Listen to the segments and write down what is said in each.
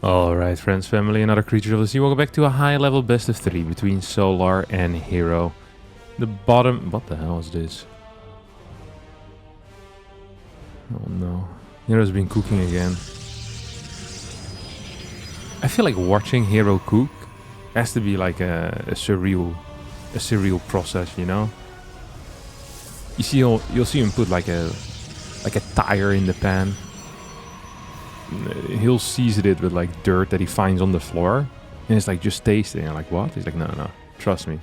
Alright, friends, family, and other creatures of the sea, welcome back to a high-level best of 3 between Solar and Hero. The bottom... What the hell is this? Oh no. Hero's been cooking again. I feel like watching Hero cook has to be like a surreal process, you know? You see, you'll see him put like a tire in the pan. He'll season it with like dirt that he finds on the floor, and it's like just tasting. I'm like, what? He's like, no, trust me,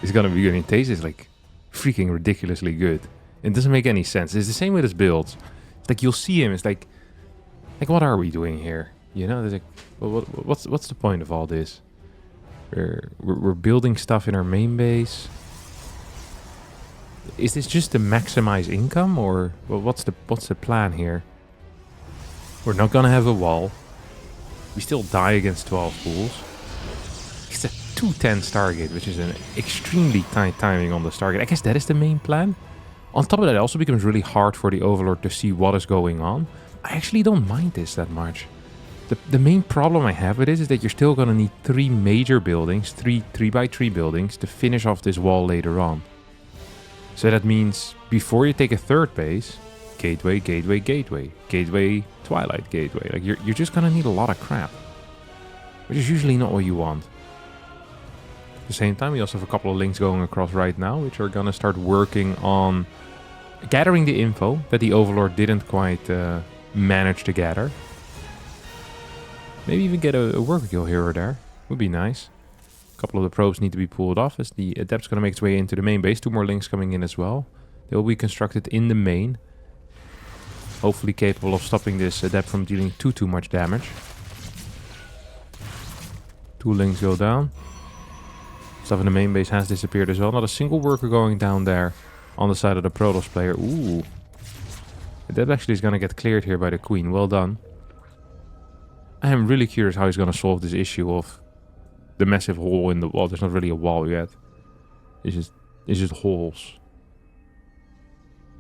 it's gonna be good. And it tastes like freaking ridiculously good. It doesn't make any sense. It's the same with his builds. It's like you'll see him. It's like what are we doing here? You know, there's like, well, what's the point of all this? We're building stuff in our main base. Is this just to maximize income, or well, what's the plan here? We're not gonna have a wall. We still die against 12 fools. It's a 210 Stargate, which is an extremely tight timing on the Stargate. I guess that is the main plan. On top of that, it also becomes really hard for the Overlord to see what is going on. I actually don't mind this that much. The main problem I have with this is that you're still gonna need 3 major buildings, 3x3 buildings, to finish off this wall later on. So that means before you take a third base, gateway, twilight gateway. Like you're just gonna need a lot of crap, which is usually not what you want. At the same time, we also have a couple of links going across right now, which are gonna start working on gathering the info that the Overlord didn't quite manage to gather. Maybe even get a worker kill here or there. Would be nice. A couple of the probes need to be pulled off as the Adept's gonna make its way into the main base. 2 more links coming in as well. They will be constructed in the main. Hopefully capable of stopping this Adept from dealing too much damage. 2 links go down. Stuff in the main base has disappeared as well. Not a single worker going down there on the side of the Protoss player. Ooh. Adept actually is going to get cleared here by the Queen. Well done. I am really curious how he's going to solve this issue of the massive hole in the wall. There's not really a wall yet. It's just holes.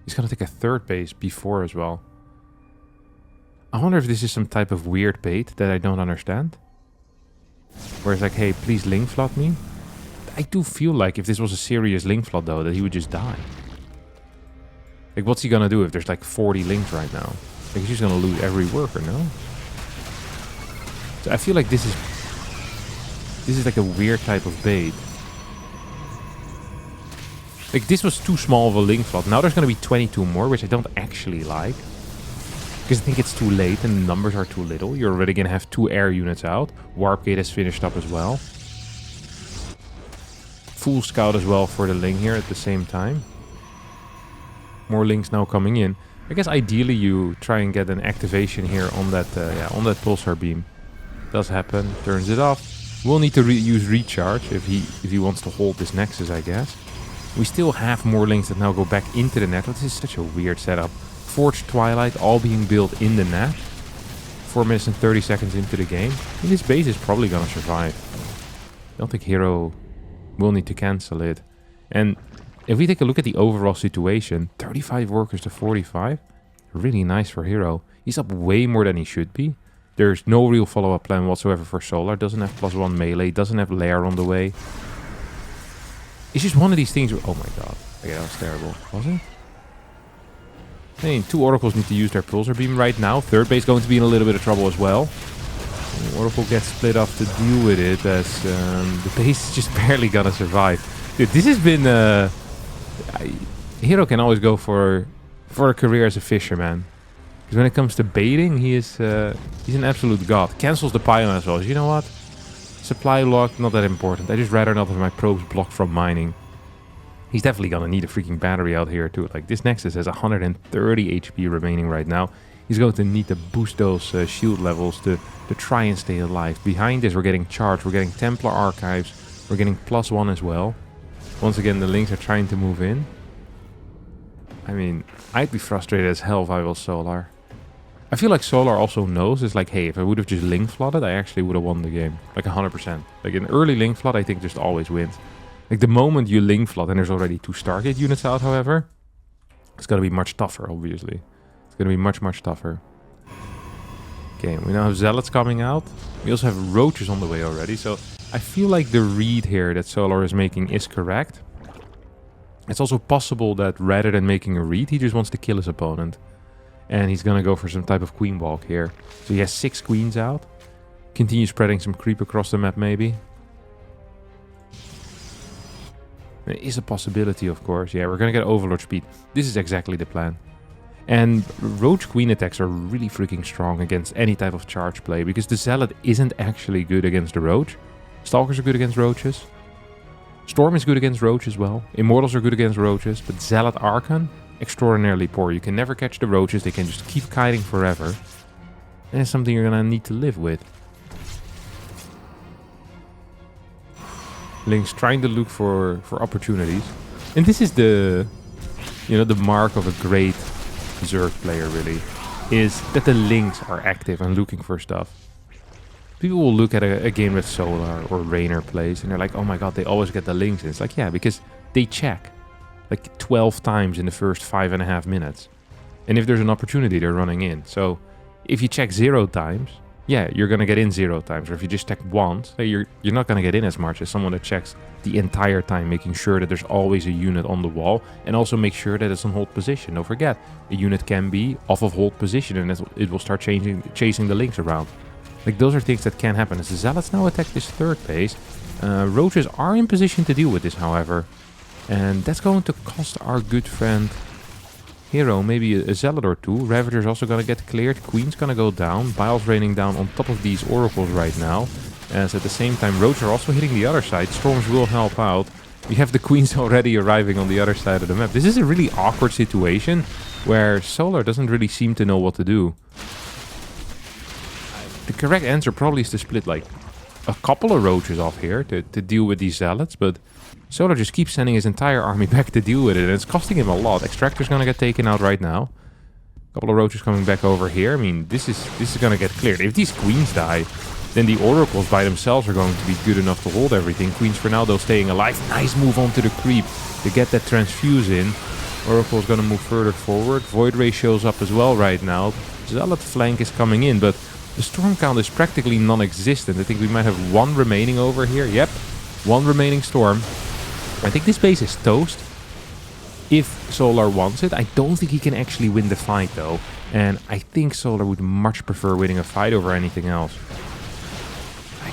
He's going to take a third base before as well. I wonder if this is some type of weird bait that I don't understand. Where it's like, hey, please link flood me. I do feel like if this was a serious link flood though, that he would just die. Like, what's he gonna do if there's like 40 links right now? Like, he's just gonna lose every worker, no? So I feel like this is like a weird type of bait. Like, this was too small of a link flood. Now there's gonna be 22 more, which I don't actually like. Because I think it's too late and the numbers are too little. You're already gonna have 2 air units out. Warp Gate has finished up as well. Full scout as well for the link here at the same time. More links now coming in. I guess ideally you try and get an activation here on that pulsar beam. Does happen. Turns it off. We'll need to use recharge if he wants to hold this Nexus, I guess. We still have more links that now go back into the net. This is such a weird setup. Forged Twilight all being built in the net. 4 minutes and 30 seconds into the game. And this base is probably gonna survive. I don't think Hero will need to cancel it. And if we take a look at the overall situation, 35 workers to 45. Really nice for Hero. He's up way more than he should be. There's no real follow-up plan whatsoever for Solar. Doesn't have +1 melee. Doesn't have Lair on the way. It's just one of these things where... Oh my god. Okay, that was terrible. Was it? I mean, 2 Oracles need to use their Pulsar Beam right now. Third base going to be in a little bit of trouble as well. The Oracle gets split off to deal with it as the base is just barely gonna survive. Dude, this has been... Hero can always go for a career as a fisherman. Because when it comes to baiting, he's an absolute god. Cancels the pylon as well. You know what? Supply locked, not that important. I just rather not have my probes blocked from mining. He's definitely gonna need a freaking battery out here too. Like, this Nexus has 130 HP remaining right now. He's going to need to boost those shield levels to try and stay alive. Behind this, we're getting charged. We're getting Templar Archives. We're getting +1 as well. Once again, the links are trying to move in. I mean, I'd be frustrated as hell if I was Solar. I feel like Solar also knows, it's like, hey, if I would have just link flooded, I actually would have won the game. Like 100%. Like, an early link flood, I think just always wins. Like, the moment you link flood and there's already 2 Stargate units out, however, it's gonna be much tougher, obviously. It's gonna be much tougher. Okay, we now have Zealots coming out. We also have Roaches on the way already, so I feel like the read here that Solar is making is correct. It's also possible that rather than making a read, he just wants to kill his opponent. And he's gonna go for some type of queen walk here. So he has 6 queens out. Continue spreading some creep across the map maybe. There is a possibility, of course. Yeah, we're gonna get Overlord speed. This is exactly the plan. And Roach Queen attacks are really freaking strong against any type of charge play, because the Zealot isn't actually good against the Roach. Stalkers are good against Roaches. Storm is good against Roach as well. Immortals are good against Roaches, but Zealot Archon, extraordinarily poor. You can never catch the Roaches, they can just keep kiting forever. And it's something you're gonna need to live with. Link's trying to look for opportunities. And this is the mark of a great Zerg player, really, is that the Links are active and looking for stuff. People will look at a game that Solar or Raynor plays and they're like, oh my god, they always get the Links. And it's like, yeah, because they check like 12 times in the first 5.5 minutes. And if there's an opportunity, they're running in. So if you check 0 times, yeah, you're going to get in 0 times. Or if you just check once, you're not going to get in as much as someone that checks the entire time, making sure that there's always a unit on the wall, and also make sure that it's on hold position. Don't forget, a unit can be off of hold position and it will start chasing the Links around. Like, those are things that can happen. As the Zealots now attack this 3rd base, Roaches are in position to deal with this, however. And that's going to cost our good friend Hero maybe a Zealot or 2. Ravager's also going to get cleared. Queen's going to go down. Bile's raining down on top of these Oracles right now. As at the same time, Roach are also hitting the other side. Storms will help out. We have the Queens already arriving on the other side of the map. This is a really awkward situation where Solar doesn't really seem to know what to do. The correct answer probably is to split like a couple of Roaches off here to deal with these Zealots, but Solar just keeps sending his entire army back to deal with it, and it's costing him a lot. Extractor's gonna get taken out right now. A couple of Roaches coming back over here. I mean, this is gonna get cleared. If these Queens die, then the Oracles by themselves are going to be good enough to hold everything. Queens for now, though, staying alive. Nice move onto the creep to get that transfuse in. Oracle's gonna move further forward. Void Ray shows up as well right now. Zealot flank is coming in, but the storm count is practically non-existent. I think we might have 1 remaining over here. Yep, 1 remaining storm. I think this base is toast if Solar wants it. I don't think he can actually win the fight, though. And I think Solar would much prefer winning a fight over anything else.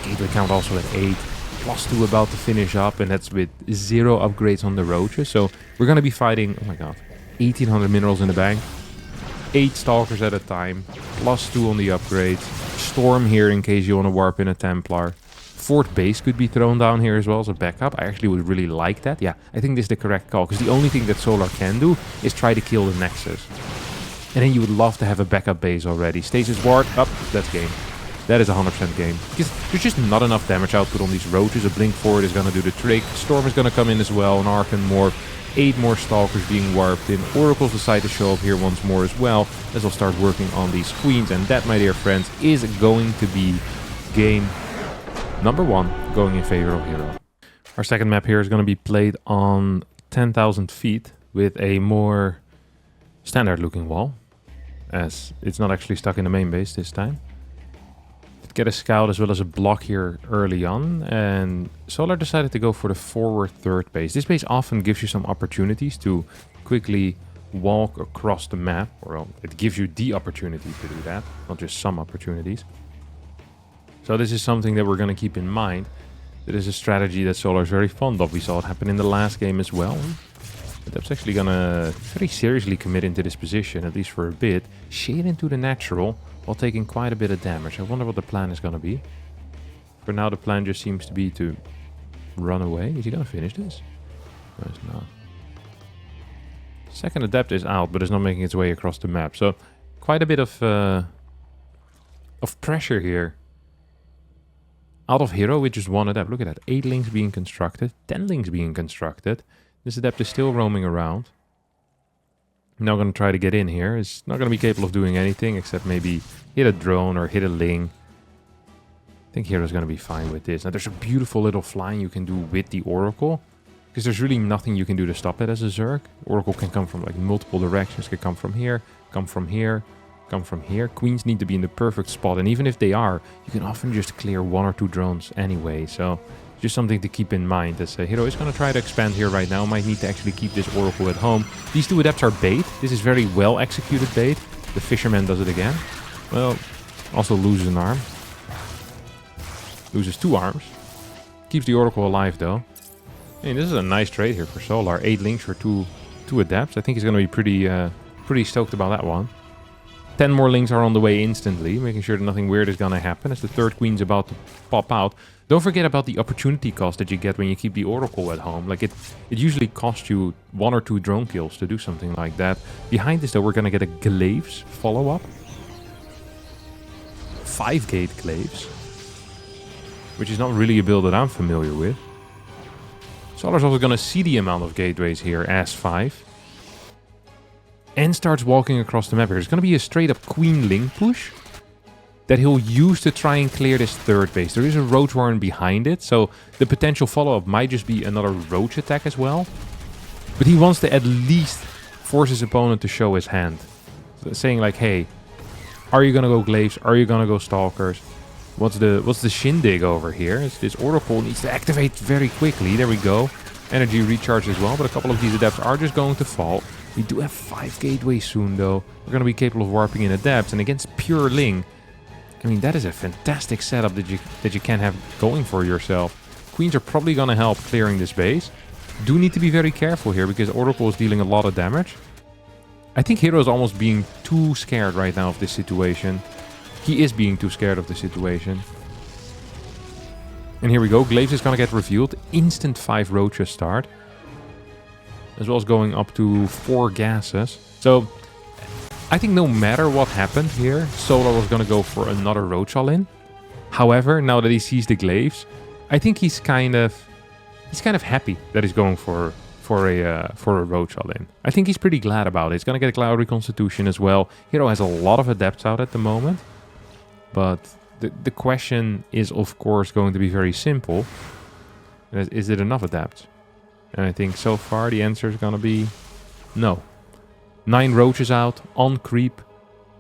Gateway count also at 8. +2 about to finish up, and that's with 0 upgrades on the Roaches. So we're going to be fighting, oh my god, 1800 minerals in the bank. 8 Stalkers at a time. +2 on the upgrades. Storm here in case you want to warp in a Templar. 4th base could be thrown down here as well as a backup. I actually would really like that. Yeah, I think this is the correct call, because the only thing that Solar can do is try to kill the Nexus. And then you would love to have a backup base already. Stasis Ward, up, that's game. That is 100% game. Because there's just not enough damage output on these Roaches. A Blink Forward is going to do the trick. Storm is going to come in as well. An Archon Morph. 8 more Stalkers being warped in. Oracles decide to show up here once more as well, as we'll start working on these Queens. And that, my dear friends, is going to be game number 1 going in favor of Hero. Our second map here is going to be played on 10,000 feet with a more standard looking wall, as it's not actually stuck in the main base this time. Get a scout as well as a block here early on, and Solar decided to go for the forward 3rd base. This base often gives you some opportunities to quickly walk across the map, or well, it gives you the opportunity to do that, not just some opportunities. So this is something that we're going to keep in mind. It is a strategy that Solar is very fond of. We saw it happen in the last game as well. But that's actually going to very seriously commit into this position, at least for a bit. Shade into the natural while taking quite a bit of damage. I wonder what the plan is going to be. For now, the plan just seems to be to run away. Is he going to finish this? No, it's not. Second Adept is out, but it's not making its way across the map. So quite a bit of pressure here. Out of Hero with just 1 Adept. Look at that. 8 Links being constructed. 10 Links being constructed. This Adept is still roaming around. Now going to try to get in here. It's not going to be capable of doing anything except maybe hit a drone or hit a Ling. I think Hero's going to be fine with this. Now there's a beautiful little flying you can do with the Oracle, because there's really nothing you can do to stop it as a Zerg. Oracle can come from like multiple directions. Can come from here, come from here. Queens need to be in the perfect spot, and even if they are, you can often just clear 1 or 2 drones anyway, so just something to keep in mind. As Hero is going to try to expand here right now, might need to actually keep this Oracle at home. These 2 Adepts are bait. This is very well executed bait. The Fisherman does it again. Well, also loses an arm. Loses 2 arms. Keeps the Oracle alive though. Hey, this is a nice trade here for Solar. 8 links for 2 Adepts. I think he's going to be pretty stoked about that one. 10 more links are on the way instantly, making sure that nothing weird is going to happen as the 3rd Queen's about to pop out. Don't forget about the opportunity cost that you get when you keep the Oracle at home. Like it usually costs you 1 or 2 drone kills to do something like that. Behind this though, we're going to get a Glaives follow-up. 5 gate Glaives, which is not really a build that I'm familiar with. Solar's also going to see the amount of gateways here as 5. And starts walking across the map here. It's going to be a straight up Queen Ling push that he'll use to try and clear this 3rd base. There is a Roach Warren behind it, so the potential follow-up might just be another Roach attack as well. But he wants to at least force his opponent to show his hand. So saying like, hey, are you going to go Glaives? Are you going to go Stalkers? What's the shindig over here? This Oracle needs to activate very quickly. There we go. Energy recharge as well, but a couple of these Adepts are just going to fall. We do have 5 gateways soon though. We're going to be capable of warping in Adepts, and against pure Ling, I mean, that is a fantastic setup that you can have going for yourself. Queens are probably going to help clearing this base. Do need to be very careful here because Oracle is dealing a lot of damage. I think Hero is almost being too scared right now of this situation. He is being too scared of the situation. And here we go. Glaives is going to get revealed. Instant 5 roaches start. As well as going up to 4 gases. So, I think no matter what happened here, Solar was going to go for another roach all-in. However, now that he sees the Glaives, I think he's kind of happy that he's going for a roach all-in. I think he's pretty glad about it. He's going to get a Cloud Reconstitution as well. Hero has a lot of Adepts out at the moment. But the question is, of course, going to be very simple. Is it enough Adepts? And I think so far the answer is going to be no. 9 roaches out, on creep.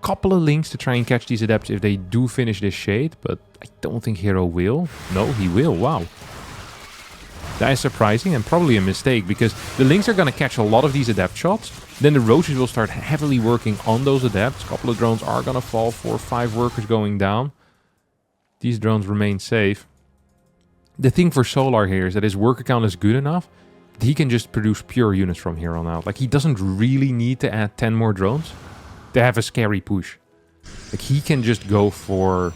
Couple of links to try and catch these Adepts if they do finish this shade. But I don't think Hero will. No, he will. Wow. That is surprising and probably a mistake because the links are going to catch a lot of these Adept shots. Then the roaches will start heavily working on those Adepts. A couple of drones are going to fall. 4 or 5 workers going down. These drones remain safe. The thing for Solar here is that his worker count is good enough. He can just produce pure units from here on out. Like, he doesn't really need to add 10 more drones to have a scary push. Like, he can just go for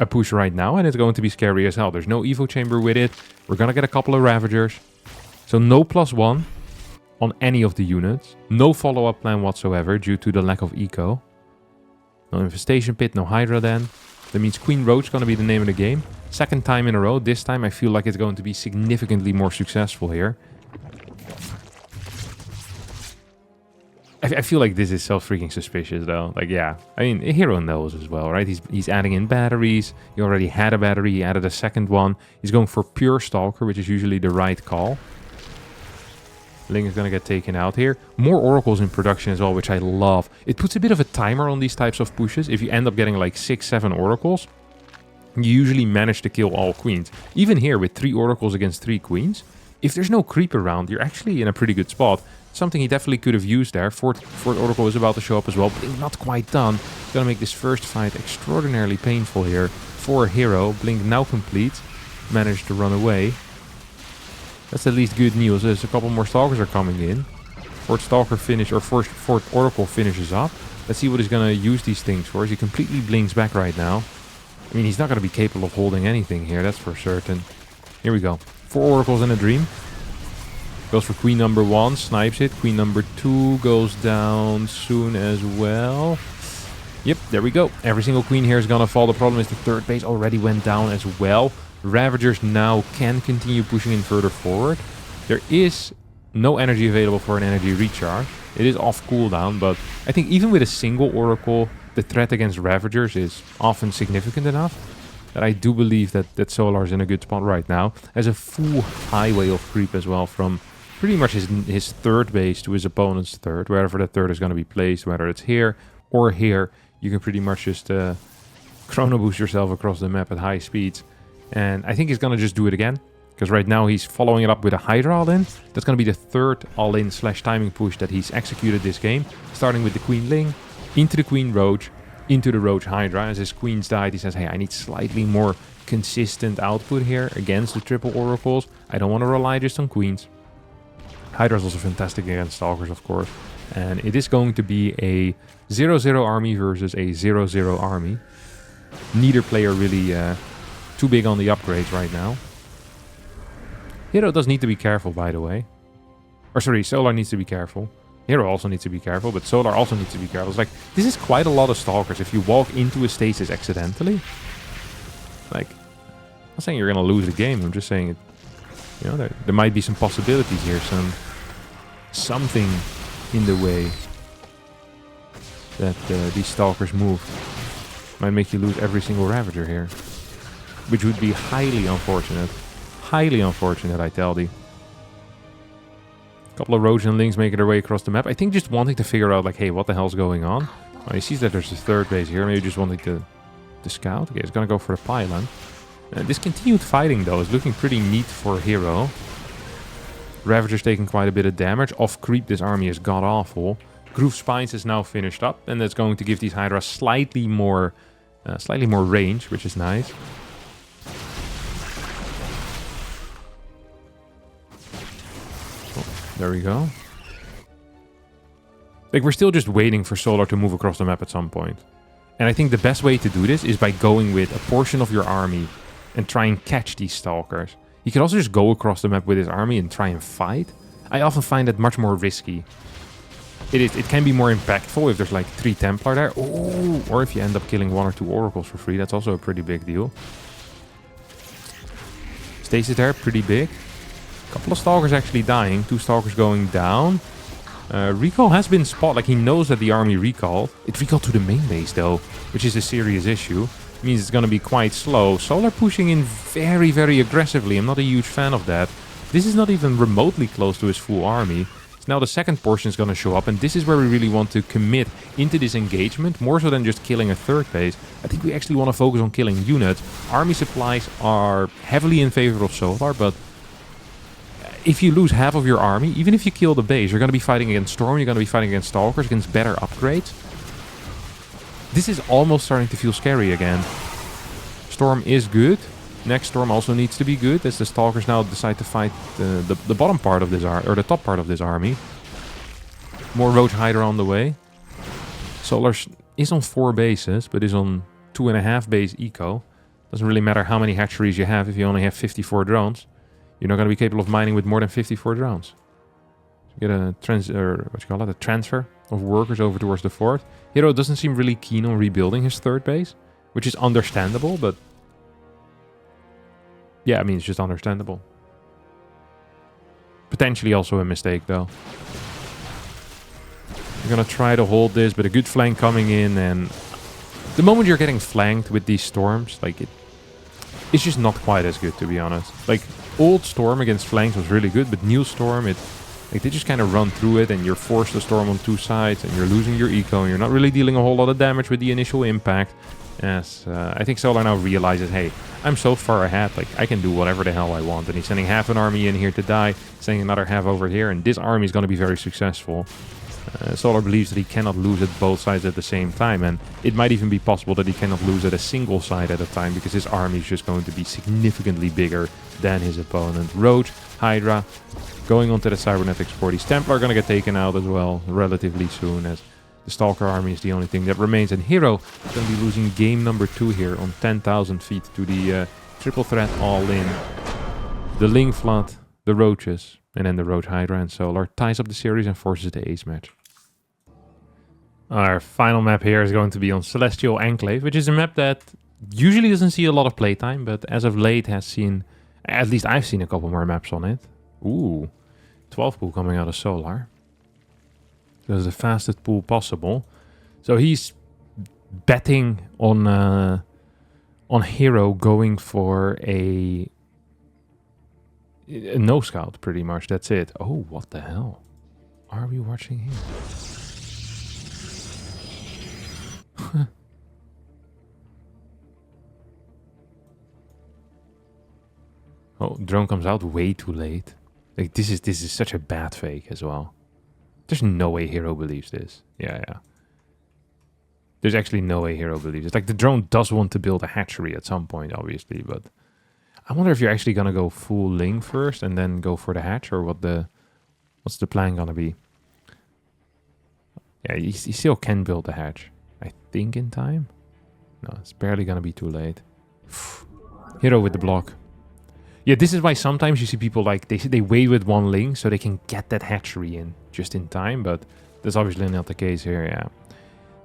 a push right now, and it's going to be scary as hell. There's no Evo Chamber with it. We're going to get a couple of Ravagers. So no +1 on any of the units. No follow-up plan whatsoever due to the lack of eco. No Infestation Pit, no Hydra then. That means Queen Roach is going to be the name of the game. 2nd time in a row. This time I feel like it's going to be significantly more successful here. I feel like this is so freaking suspicious though. Like, yeah, I mean, Hero knows as well, right? He's adding in batteries. He already had a battery. He added a 2nd one. He's going for pure Stalker, which is usually the right call. Ling is going to get taken out here. More Oracles in production as well, which I love. It puts a bit of a timer on these types of pushes. If you end up getting like 6, 7 Oracles, you usually manage to kill all Queens. Even here with 3 Oracles against 3 Queens, if there's no creep around, you're actually in a pretty good spot. Something he definitely could have used there. Fourth Oracle is about to show up as well, but he's not quite done. He's going to make this first fight extraordinarily painful here for Hero. Blink now complete. Managed to run away. That's at least good news. There's a couple more Stalkers are coming in. Fourth Oracle finishes up. Let's see what he's going to use these things for. He completely blinks back right now. I mean, he's not going to be capable of holding anything here, that's for certain. Here we go. 4 Oracles in a Dream. Goes for Queen number 1, snipes it. Queen number 2 goes down soon as well. Yep, there we go. Every single Queen here is gonna fall. The problem is the 3rd base already went down as well. Ravagers now can continue pushing in further forward. There is no energy available for an energy recharge. It is off cooldown, but I think even with a single Oracle, the threat against Ravagers is often significant enough that I do believe that Solar is in a good spot right now. Has a full highway of creep as well from pretty much his 3rd base to his opponent's 3rd, wherever that 3rd is going to be placed, whether it's here or here, you can pretty much just chrono boost yourself across the map at high speeds. And I think he's going to just do it again. Because right now he's following it up with a Hydra all-in. That's going to be the third all-in / timing push that he's executed this game. Starting with the Queen Ling, into the Queen Roach, into the Roach Hydra. As his queens died, he says, hey, I need slightly more consistent output here against the triple oracles. I don't want to rely just on queens. Hydra is also fantastic against stalkers, of course. And it is going to be a 0-0 army versus a 0-0 army. Neither player really too big on the upgrades right now. Hero does need to be careful, by the way. Or sorry, Solar needs to be careful. Hero also needs to be careful, but Solar also needs to be careful. It's like, this is quite a lot of stalkers if you walk into a stasis accidentally. Like, I'm not saying you're going to lose the game. I'm just saying, you know, there might be some possibilities here. Something in the way that these stalkers move might make you lose every single Ravager here. Which would be highly unfortunate. Highly unfortunate, I tell thee. A couple of Roach and Lings making their way across the map. I think just wanting to figure out, like, hey, what the hell's going on? Oh, he sees that there's a third base here. Maybe just wanting to scout. Okay, he's gonna go for the pylon. This continued fighting, though, is looking pretty neat for Hero. Ravager's taking quite a bit of damage. Off creep, this army is god-awful. Groove Spines is now finished up, and that's going to give these Hydra slightly more range, which is nice. There we go. Like, we're still just waiting for Solar to move across the map at some point. And I think the best way to do this is by going with a portion of your army and try and catch these stalkers. He could also just go across the map with his army and try and fight. I often find that much more risky. It can be more impactful if there's like 3 Templar there. Ooh, or if you end up killing 1 or 2 Oracles for free. That's also a pretty big deal. Stasis there, pretty big. Couple of Stalkers actually dying. 2 Stalkers going down. Recall has been spotted. Like, he knows that the army recalled. It recalled to the main base, though, which is a serious issue. It means it's going to be quite slow. Solar pushing in very, very aggressively. I'm not a huge fan of that. This is not even remotely close to his full army. So now the second portion is going to show up, and this is where we really want to commit into this engagement, more so than just killing a third base. I think we actually want to focus on killing units. Army supplies are heavily in favor of Solar, but if you lose half of your army, even if you kill the base, you're going to be fighting against Storm, you're going to be fighting against Stalkers, against better upgrades. This is almost starting to feel scary again. Storm is good. Next Storm also needs to be good, as the Stalkers now decide to fight the bottom part of this or the top part of this army. More Roach Hydra on the way. Solar is on 4 bases, but is on 2.5 base eco. Doesn't really matter how many hatcheries you have if you only have 54 drones. You're not going to be capable of mining with more than 54 drones. You get a transfer of workers over towards the fort. Hero doesn't seem really keen on rebuilding his third base, which is understandable, but yeah, I mean, it's just understandable. Potentially also a mistake, though. You're going to try to hold this, but a good flank coming in, and the moment you're getting flanked with these storms, like, it's just not quite as good, to be honest. Like, old Storm against flanks was really good, but new Storm, like, they just kind of run through it, and you're forced to storm on 2 sides, and you're losing your eco, and you're not really dealing a whole lot of damage with the initial impact. Yes, I think Solar now realizes, hey, I'm so far ahead, like, I can do whatever the hell I want. And he's sending half an army in here to die, sending another half over here, and this army is going to be very successful. Solar believes that he cannot lose at both sides at the same time, and it might even be possible that he cannot lose at a single side at a time, because his army is just going to be significantly bigger than his opponent. Roach, Hydra, going on to the Cybernetics 40. Templar are going to get taken out as well relatively soon, as the Stalker army is the only thing that remains. And Hero is going to be losing game number 2 here on 10,000 feet to the triple threat all-in. The Ling Flood, the Roaches, and then the Roach Hydra and Solar ties up the series and forces the ace match. Our final map here is going to be on Celestial Enclave, which is a map that usually doesn't see a lot of playtime, but as of late has seen, at least I've seen a couple more maps on it. Ooh, 12 pool coming out of Solar. That's the fastest pool possible. So he's betting on Hero going for a no scout, pretty much. That's it. Oh, what the hell are we watching here? Oh, drone comes out way too late. Like, this is such a bad fake as well. There's no way Hero believes this. Yeah. There's actually no way Hero believes it. Like, the drone does want to build a hatchery at some point, obviously, but I wonder if you're actually gonna go full Ling first and then go for the hatch, or what's the plan gonna be? Yeah, he still can build the hatch. I think in time? No, it's barely gonna be too late. Hero with the block. Yeah, this is why sometimes you see people like, they wait with one Ling so they can get that hatchery in just in time, but that's obviously not the case here, yeah.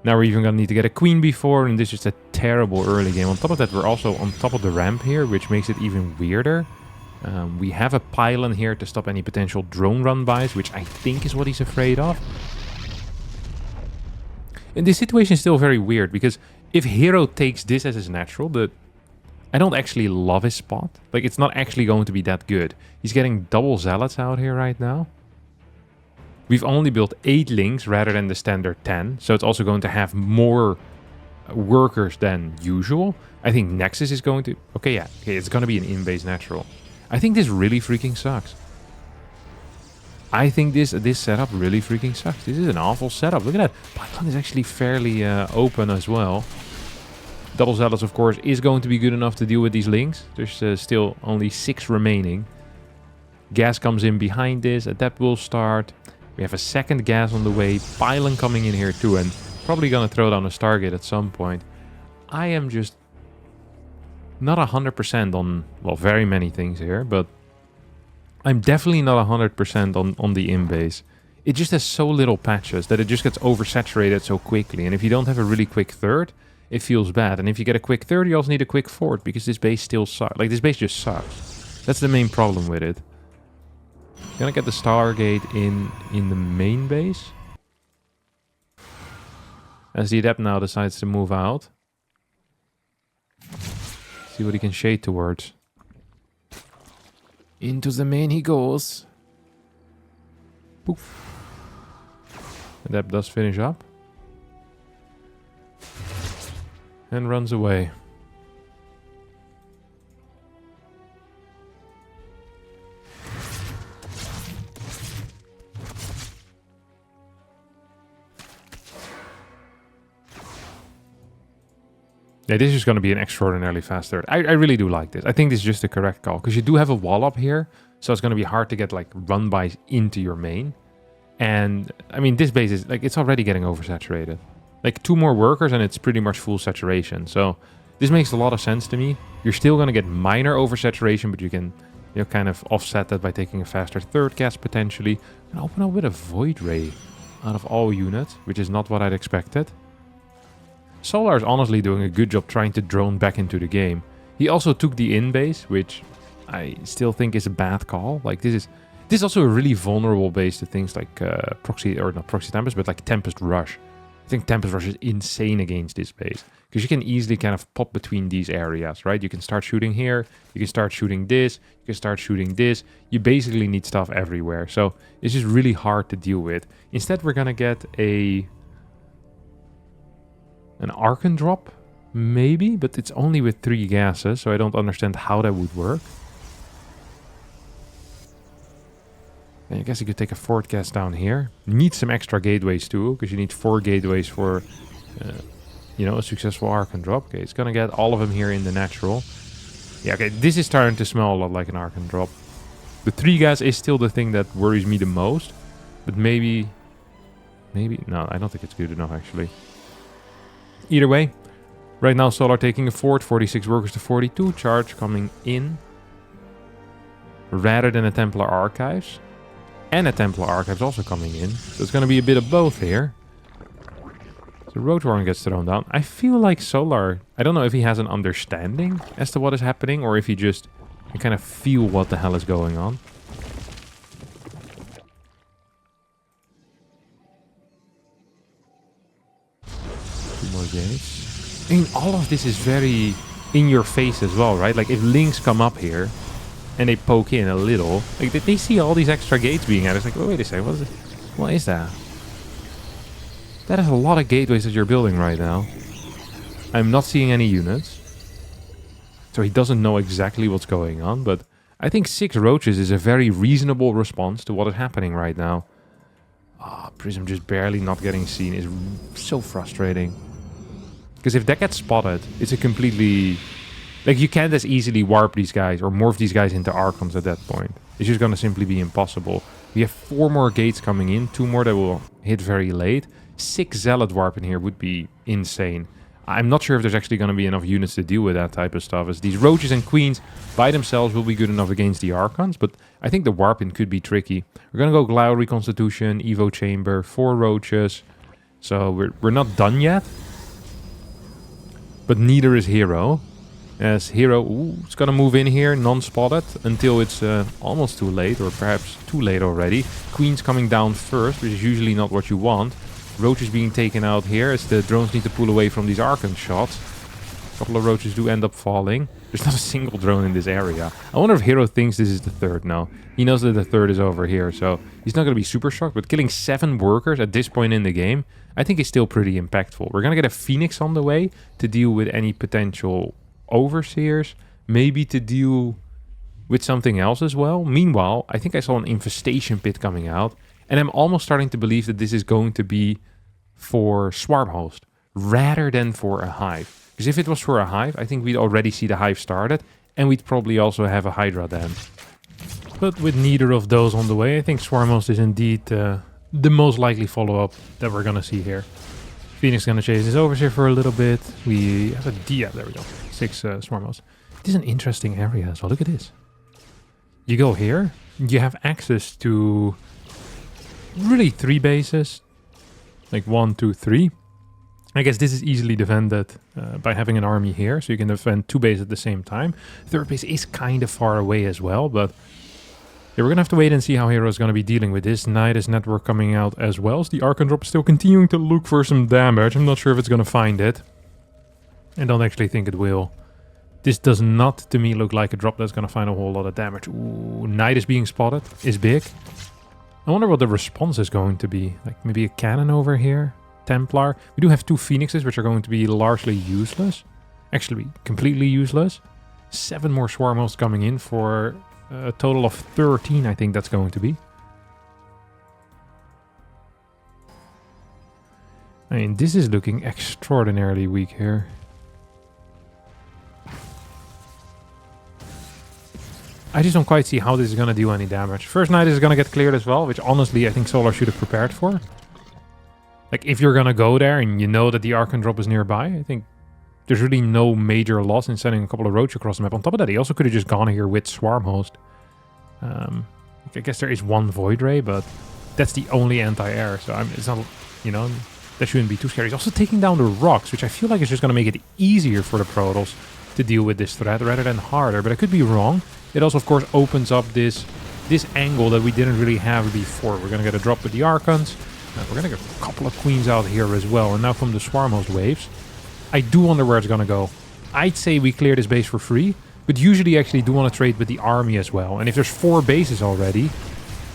Now we're even gonna need to get a queen before, and this is a terrible early game. On top of that, we're also on top of the ramp here, which makes it even weirder. We have a pylon here to stop any potential drone run-bys, which I think is what he's afraid of. And this situation is still very weird, because if Hero takes this as his natural, I don't actually love his spot. Like, it's not actually going to be that good. He's getting double zealots out here right now. We've only built 8 Lings rather than the standard 10. So it's also going to have more workers than usual. I think Nexus is going to... Okay, yeah. Okay, it's going to be an in-base natural. I think this really freaking sucks. I think this setup really freaking sucks. This is an awful setup. Look at that. Python is actually fairly open as well. Double Zealots, of course, is going to be good enough to deal with these Lings. There's still only 6 remaining. Gas comes in behind this. Adept will start. We have a second gas on the way. Pylon coming in here too. And probably going to throw down a Stargate at some point. I am just not 100% on, well, very many things here. But I'm definitely not 100% on the in-base. It just has so little patches that it just gets oversaturated so quickly. And if you don't have a really quick third, it feels bad. And if you get a quick third, you also need a quick fourth, because this base still sucks. Like, this base just sucks. That's the main problem with it. Gonna get the Stargate in the main base. As the Adept now decides to move out. See what he can shade towards. Into the main he goes. Poof. Adept does finish up. And runs away. Yeah, this is going to be an extraordinarily fast third. I really do like this. I think this is just the correct call, because you do have a wall up here, so it's going to be hard to get like run-bys into your main. And I mean, this base is like, it's already getting oversaturated. Like 2 more workers and it's pretty much full saturation. So this makes a lot of sense to me. You're still going to get minor oversaturation, but you can, you know, kind of offset that by taking a faster third cast potentially. And open up with a Void Ray out of all units, which is not what I'd expected. Solar is honestly doing a good job trying to drone back into the game. He also took the in base, which I still think is a bad call. Like, this is also a really vulnerable base to things like Proxy, or not Proxy Tempest, but like Tempest Rush. I think Tempest Rush is insane against this base, because you can easily kind of pop between these areas, right? You can start shooting here, you can start shooting this, you can start shooting this. You basically need stuff everywhere. So it's just really hard to deal with. Instead, we're gonna get an Archon drop, maybe, but it's only with 3 gases, so I don't understand how that would work. And I guess you could take a 4th gas down here. Need some extra gateways too, because you need 4 gateways for, you know, a successful Archon drop. Okay, it's gonna get all of them here in the natural. Yeah, okay, this is starting to smell a lot like an Archon drop. The 3 gas is still the thing that worries me the most, but maybe, no, I don't think it's good enough actually. Either way, right now Solar taking a fort, 46 workers to 42, charge coming in. Rather than a Templar Archives. And a Templar Archives also coming in. So it's going to be a bit of both here. So Road Warren gets thrown down. I feel like Solar, I don't know if he has an understanding as to what is happening, or if he just can kind of feel what the hell is going on. Gates. I mean, all of this is very in your face as well, right? Like, if Lings come up here and they poke in a little, like, they see all these extra gates being added. It's like, oh, wait a second, what is that? That is a lot of gateways that you're building right now. I'm not seeing any units. So he doesn't know exactly what's going on, but I think 6 roaches is a very reasonable response to what is happening right now. Prism just barely not getting seen is so frustrating. Because if that gets spotted, it's a completely... Like, you can't as easily warp these guys or morph these guys into Archons at that point. It's just going to simply be impossible. We have 4 more gates coming in, 2 more that will hit very late. 6 Zealot warp in here would be insane. I'm not sure if there's actually going to be enough units to deal with that type of stuff, as these roaches and queens by themselves will be good enough against the Archons, but I think the warping could be tricky. We're going to go Glial Reconstitution, Evo Chamber, 4 roaches, so we're not done yet. But neither is Hero, as Hero is going to move in here non-spotted until it's almost too late, or perhaps too late already. Queen's coming down first, which is usually not what you want. Roaches being taken out here as the drones need to pull away from these Archon shots. A couple of roaches do end up falling. There's not a single drone in this area. I wonder if Hero thinks this is the third now. He knows that the third is over here, so he's not going to be super shocked. But killing 7 workers at this point in the game, I think is still pretty impactful. We're going to get a Phoenix on the way to deal with any potential Overseers. Maybe to deal with something else as well. Meanwhile, I think I saw an infestation pit coming out. And I'm almost starting to believe that this is going to be for Swarmhost rather than for a hive. Because if it was for a hive, I think we'd already see the hive started. And we'd probably also have a Hydra then. But with neither of those on the way, I think Swarmhost is indeed the most likely follow-up that we're going to see here. Phoenix is going to chase this Overseer for a little bit. We have a Dia. There we go. 6 Swarmhost. This is an interesting area as well. Look at this. You go here. You have access to... really 3 bases, like 1, 2, 3. I guess this is easily defended by having an army here, so you can defend 2 bases at the same time. 3rd base is kind of far away as well, but yeah, we're gonna have to wait and see how Hero is gonna be dealing with this. Nidus network coming out as well, so the Archon drop is still continuing to look for some damage. I'm not sure if it's gonna find it. I don't actually think it will. This does not, to me, look like a drop that's gonna find a whole lot of damage. Ooh, Nidus being spotted is big. I wonder what the response is going to be. Like maybe a cannon over here. Templar. We do have 2 Phoenixes, which are going to be largely useless. Actually, completely useless. 7 more Swarmhosts coming in for a total of 13, I think that's going to be. I mean, this is looking extraordinarily weak here. I just don't quite see how this is going to do any damage. First Night is going to get cleared as well, which honestly I think Solar should have prepared for. Like, if you're going to go there and you know that the Archon drop is nearby, I think there's really no major loss in sending a couple of roaches across the map. On top of that, he also could have just gone here with Swarmhost. I guess there is 1 Void Ray, but that's the only anti-air, so it's not, you know, that shouldn't be too scary. He's also taking down the rocks, which I feel like is just going to make it easier for the Protoss to deal with this threat rather than harder, but I could be wrong. It also, of course, opens up this angle that we didn't really have before. We're going to get a drop with the Archons. We're going to get a couple of Queens out here as well. And now from the Swarmhost waves, I do wonder where it's going to go. I'd say we clear this base for free, but usually I actually do want to trade with the army as well. And if there's 4 bases already,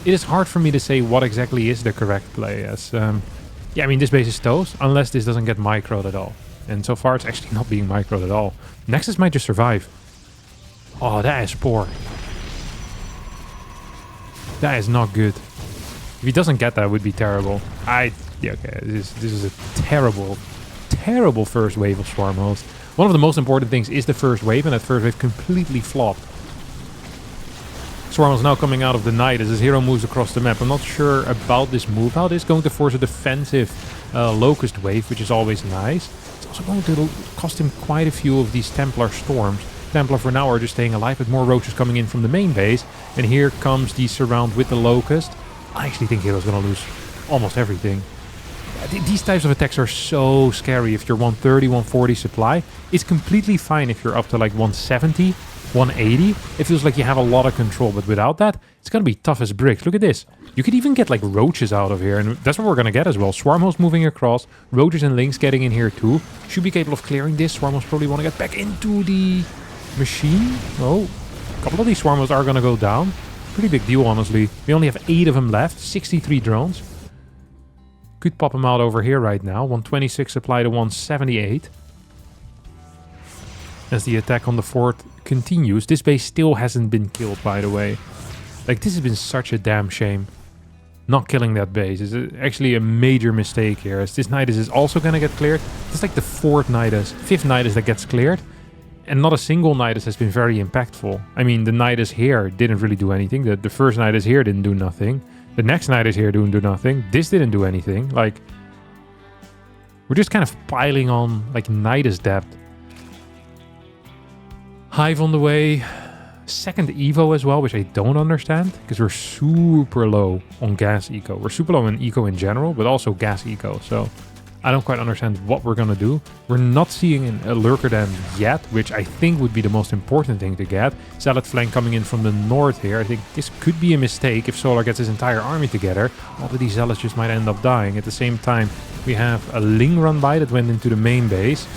it is hard for me to say what exactly is the correct play. As yeah, I mean, this base is toast, unless this doesn't get microed at all. And so far, it's actually not being microed at all. Nexus might just survive. Oh, that is poor. That is not good. If he doesn't get that, it would be terrible. Yeah, okay. This is a terrible, terrible first wave of Swarmhost. One of the most important things is the first wave, and that first wave completely flopped. Swarmhost now coming out of the night as his hero moves across the map. I'm not sure about this move, how this is going to force a defensive Locust wave, which is always nice. It's also going to cost him quite a few of these Templar Storms. Templar for now are just staying alive, with more roaches coming in from the main base. And here comes the surround with the Locust. I actually think Hero's going to lose almost everything. These types of attacks are so scary. If you're 130, 140 supply, it's completely fine if you're up to like 170, 180. It feels like you have a lot of control, but without that, it's going to be tough as bricks. Look at this. You could even get like roaches out of here, and that's what we're going to get as well. Swarmhost moving across, roaches and Lynx getting in here too. Should be capable of clearing this. Swarmhost probably want to get back into the machine. Oh, a couple of these Swarmhosts are going to go down. Pretty big deal, honestly. We only have 8 of them left. 63 drones. Could pop them out over here right now. 126 supply to 178. as the attack on the fort continues. This base still hasn't been killed, by the way. Like, this has been such a damn shame. Not killing that base is actually a major mistake here, as this Nidus is also going to get cleared. It's like the fifth Nidus that gets cleared, and not a single Nidus has been very impactful. I mean, the Nidus here didn't really do anything. The first Nidus here didn't do nothing. The next Nidus here didn't do nothing. This didn't do anything. Like, we're just kind of piling on, like, Nidus depth. Hive on the way. Second Evo as well, which I don't understand, because we're super low on gas eco. We're super low in eco in general, but also gas eco. So I don't quite understand what we're going to do. We're not seeing a lurker dam yet, which I think would be the most important thing to get. Zealot flank coming in from the north here. I think this could be a mistake if Solar gets his entire army together. All of these Zealots just might end up dying. At the same time, we have a Ling run by that went into the main base.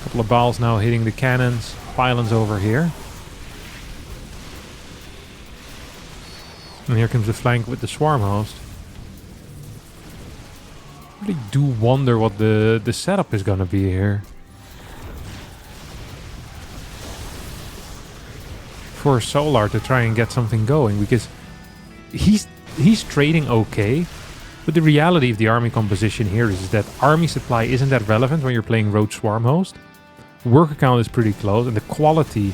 A couple of balls now hitting the cannons. Pylons over here. And here comes the flank with the Swarmhost. I really do wonder what the setup is gonna be here. For Solar to try and get something going, because he's trading okay, but the reality of the army composition here is that army supply isn't that relevant when you're playing Road Swarmhost. Worker count is pretty close, and the quality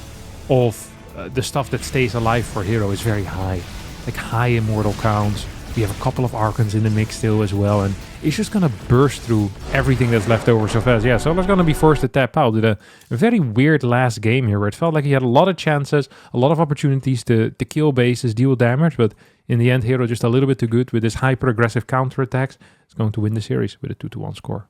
of the stuff that stays alive for hero is very high. Like high immortal counts. We have a couple of Archons in the mix still as well, and it's just gonna burst through everything that's left over so fast. Yeah, Solar's gonna be forced to tap out with a very weird last game here, where it felt like he had a lot of chances, a lot of opportunities to kill bases, deal damage, but in the end, Hero just a little bit too good with his high progressive counterattacks. Is going to win the series with a 2-1 score.